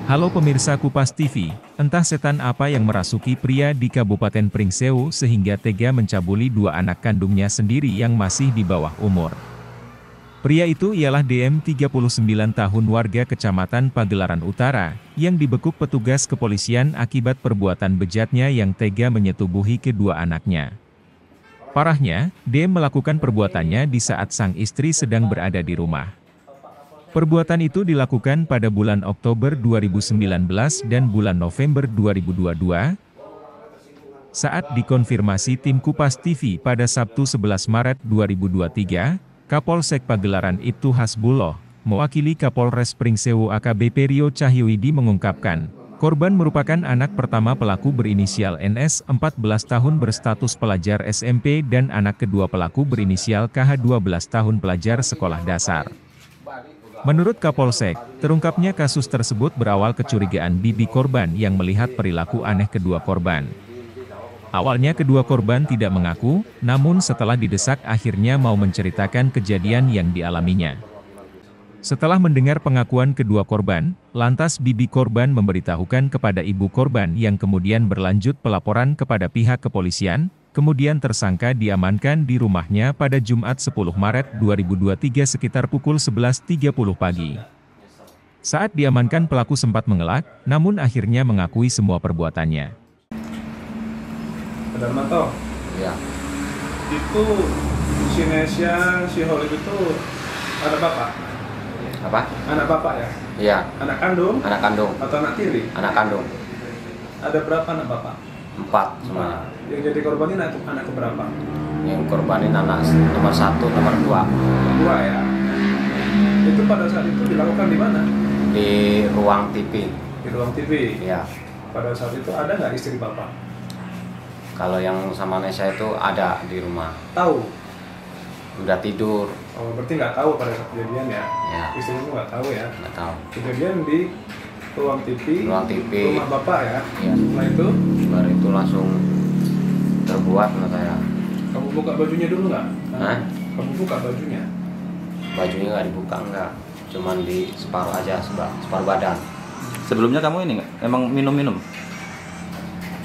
Halo pemirsa Kupas TV, entah setan apa yang merasuki pria di Kabupaten Pringsewu sehingga tega mencabuli dua anak kandungnya sendiri yang masih di bawah umur. Pria itu ialah DM 39 tahun warga Kecamatan Pagelaran Utara, yang dibekuk petugas kepolisian akibat perbuatan bejatnya yang tega menyetubuhi kedua anaknya. Parahnya, DM melakukan perbuatannya di saat sang istri sedang berada di rumah. Perbuatan itu dilakukan pada bulan Oktober 2019 dan bulan November 2022. Saat dikonfirmasi tim Kupas TV pada Sabtu 11 Maret 2023, Kapolsek Pagelaran Ibtu Hasbulloh, mewakili Kapolres Pringsewu AKBP Rio Cahyuwidi mengungkapkan, korban merupakan anak pertama pelaku berinisial NS 14 tahun berstatus pelajar SMP dan anak kedua pelaku berinisial KH 12 tahun pelajar sekolah dasar. Menurut Kapolsek, terungkapnya kasus tersebut berawal kecurigaan bibi korban yang melihat perilaku aneh kedua korban. Awalnya kedua korban tidak mengaku, namun setelah didesak akhirnya mau menceritakan kejadian yang dialaminya. Setelah mendengar pengakuan kedua korban, lantas bibi korban memberitahukan kepada ibu korban yang kemudian berlanjut pelaporan kepada pihak kepolisian. Kemudian tersangka diamankan di rumahnya pada Jumat 10 Maret 2023 sekitar pukul 11.30 pagi. Saat diamankan pelaku sempat mengelak, namun akhirnya mengakui semua perbuatannya. Pak Darmanto? Iya. Itu si Nesya, si Holid itu ada bapak? Apa? Anak bapak ya? Iya. Anak kandung? Anak kandung. Atau anak tiri? Anak kandung. Ada berapa anak bapak? 4 semuanya. Yang jadi korban ini anak keberapa? Yang korbanin anak nomor 1, nomor 2. 2 ya? Itu pada saat itu dilakukan di mana? Di ruang TV. Di ruang TV? Iya. Pada saat itu ada nggak istri bapak? Kalau yang sama Nesya itu ada di rumah. Tahu? Udah tidur. Oh, berarti nggak tahu pada saat kejadian ya? Ya. Istrimu nggak tahu ya? Nggak tahu. Kejadian di ruang TV, Ruang TV. rumah bapak ya? Iya. Setelah itu? Baru itu langsung terbuat menurut saya. Kamu buka bajunya dulu nggak? Hah? Kamu buka bajunya? Bajunya nggak dibuka, enggak. Cuman di separuh aja, separuh badan. Sebelumnya kamu ini nggak? Emang minum-minum?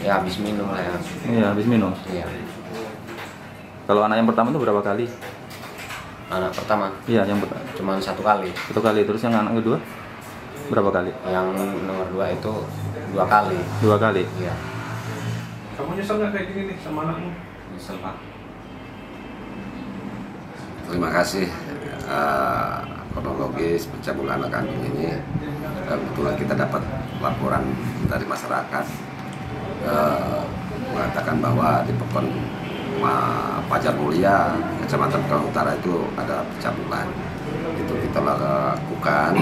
Ya habis minum lah ya. Iya, habis minum. Iya. Kalau anak yang pertama itu berapa kali? Anak pertama Iya, yang pertama. cuman 1 kali. 1 kali. Terus yang anak kedua? Berapa kali? Yang nomor 2 itu 2 kali. 2 kali. Iya. Kamu nyesel nggak kayak gini nih sama anakmu? Nyesel Pak. Terima kasih kronologis pencabulan anak kandung ini. Kebetulan kita dapat laporan dari masyarakat mengatakan bahwa di Pekon Fajar Mulia, Kecamatan Pagelaran Utara itu ada pencabulan. Itu kita lakukan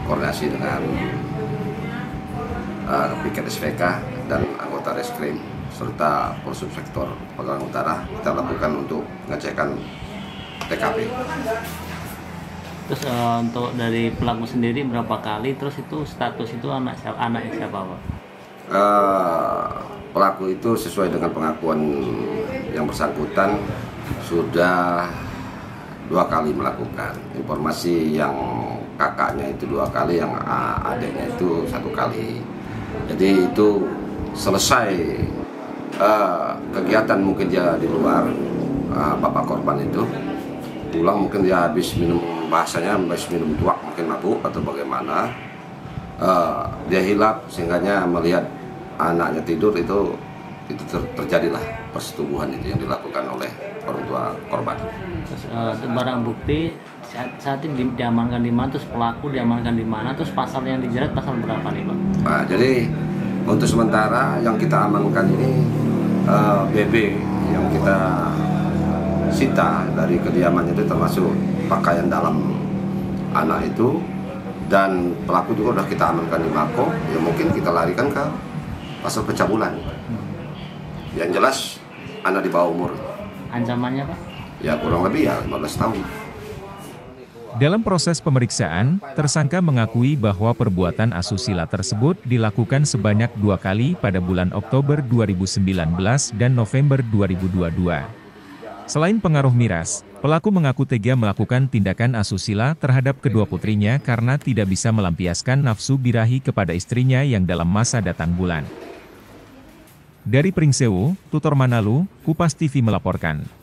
koordinasi dengan Piket SVK dan anggota Reskrim serta Polsubsektor Pagelaran Utara. Kita lakukan untuk pengecekan TKP. Terus untuk dari pelaku sendiri berapa kali? Terus itu status itu anaknya siapa Pak? Pelaku itu sesuai dengan pengakuan yang bersangkutan sudah 2 kali melakukan. Informasi yang kakaknya itu 2 kali, yang adiknya itu 1 kali. Jadi itu selesai kegiatan, mungkin dia di luar, bapak korban itu pulang, mungkin dia habis minum, bahasanya habis minum tuak, mungkin mabuk atau bagaimana, dia hilap sehingganya melihat anaknya tidur, itu terjadilah persetubuhan itu yang dilakukan oleh orang tua korban. Terus barang bukti saat ini diamankan di mana? Terus pelaku diamankan di mana? Terus pasal yang dijerat pasal berapa nih Pak? Nah, jadi untuk sementara yang kita amankan ini BB yang kita sita dari kediamannya itu termasuk pakaian dalam anak itu, dan pelaku juga sudah kita amankan di Mako. Ya mungkin kita larikan ke pasal pencabulan. Yang jelas anak di bawah umur. Ancamannya Pak? Ya kurang lebih ya 15 tahun. Dalam proses pemeriksaan, tersangka mengakui bahwa perbuatan asusila tersebut dilakukan sebanyak 2 kali pada bulan Oktober 2019 dan November 2022. Selain pengaruh miras, Pelaku mengaku tega melakukan tindakan asusila terhadap kedua putrinya karena tidak bisa melampiaskan nafsu birahi kepada istrinya yang dalam masa datang bulan. Dari Pringsewu, Tutor Manalu, Kupas TV melaporkan.